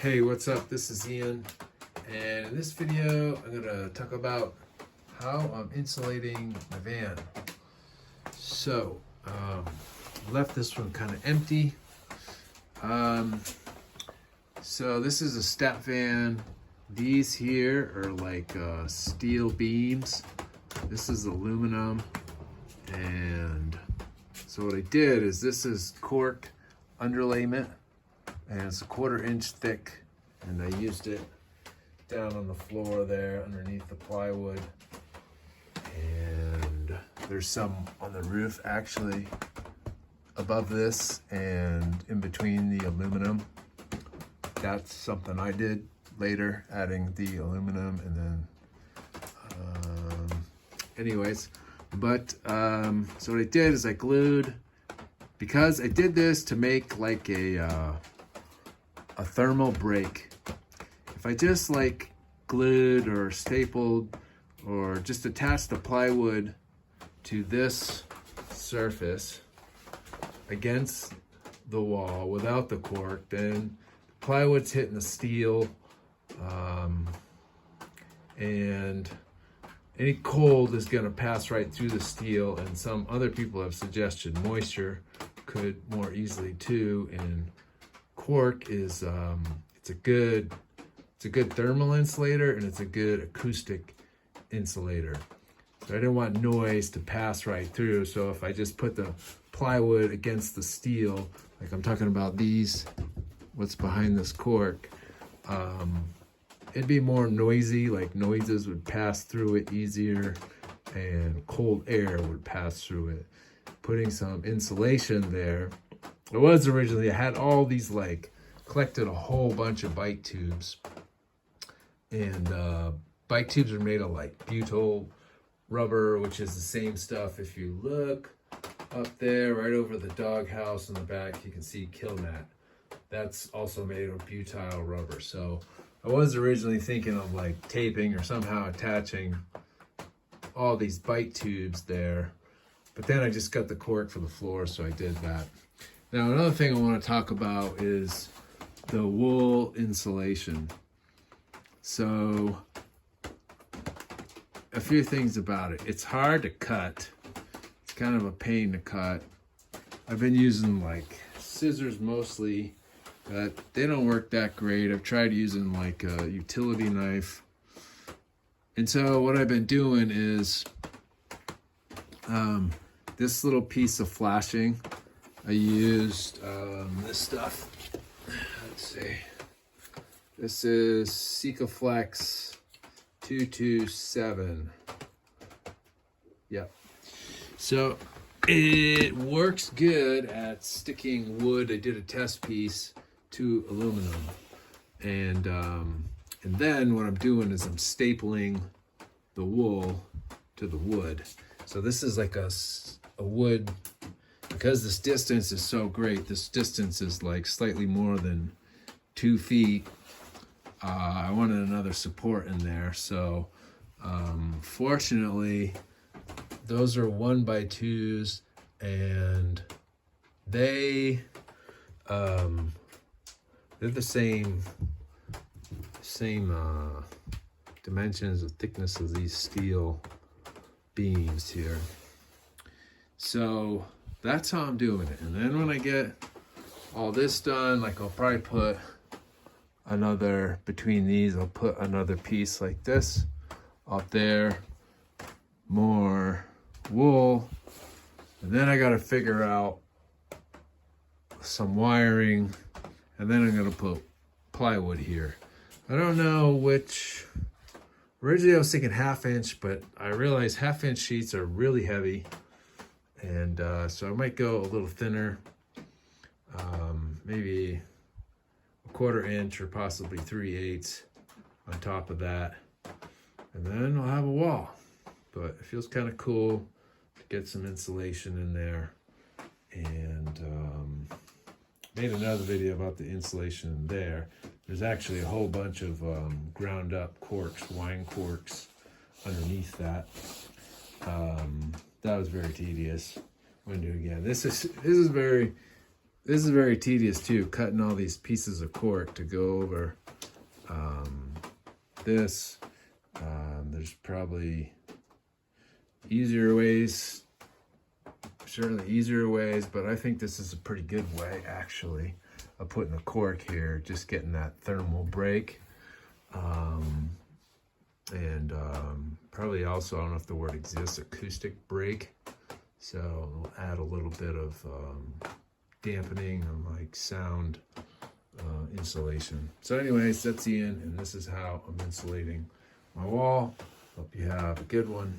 Hey, what's up? This is Ian, and in this video I'm going to talk about how I'm insulating my van. So, left this one kind of empty. So this is a step van. These here are like steel beams. This is aluminum, and so what I did is this is cork underlayment, and it's a 1/4 inch thick, and I used it down on the floor there underneath the plywood, and there's some on the roof actually above this and in between the aluminum. That's something I did later, adding the aluminum, and then anyways, but so what I did is I glued, because I did this to make like a thermal break. If I just like glued or stapled or just attached the plywood to this surface against the wall without the cork, then the plywood's hitting the steel, and any cold is going to pass right through the steel, and some other people have suggested moisture could more easily too. And cork is it's a good thermal insulator, and it's a good acoustic insulator. So I didn't want noise to pass right through, so if I just put the plywood against the steel, like I'm talking about these, what's behind this cork, it'd be more noisy, like noises would pass through it easier and cold air would pass through it. Putting some insulation there, it was originally, I had all these, like, collected a whole bunch of bike tubes, and bike tubes are made of like butyl rubber, which is the same stuff. If you look up there right over the doghouse in the back, you can see kill mat. That's also made of butyl rubber. So I was originally thinking of like taping or somehow attaching all these bike tubes there, but then I just got the cork for the floor, so I did that. Now another thing I want to talk about is the wool insulation. So a few things about it. It's hard to cut. It's kind of a pain to cut. I've been using like scissors mostly, but they don't work that great. I've tried using like a utility knife. And so what I've been doing is this little piece of flashing. I used this stuff. Let's see. This is Sikaflex 227. Yep. So it works good at sticking wood. I did a test piece to aluminum, and then what I'm doing is I'm stapling the wool to the wood. So this is like a wood, because this distance is so great. This distance is like slightly more than 2 feet. I wanted another support in there, so fortunately those are 1x2s, and they're the same dimensions of thickness as these steel beams here. So that's how I'm doing it. And then when I get all this done, like I'll probably put another, between these I'll put another piece like this up there, more wool, and then I got to figure out some wiring, and then I'm going to put plywood here. I don't know which. Originally I was thinking 1/2 inch, but I realized 1/2 inch sheets are really heavy, and so I might go a little thinner, maybe 1/4 inch or possibly 3/8 on top of that, and then I'll have a wall. But it feels kind of cool to get some insulation in there, and made another video about the insulation there. There's actually a whole bunch of ground up corks, wine corks underneath that. That was very tedious. I'm gonna do it again. This is very this is very tedious too, cutting all these pieces of cork to go over this. There's probably easier ways, certainly easier ways, but I think this is a pretty good way actually of putting a cork here, just getting that thermal break. Probably also, I don't know if the word exists, acoustic break. So it'll add a little bit of dampening and like sound insulation. So anyways, that's the end, and this is how I'm insulating my wall. Hope you have a good one.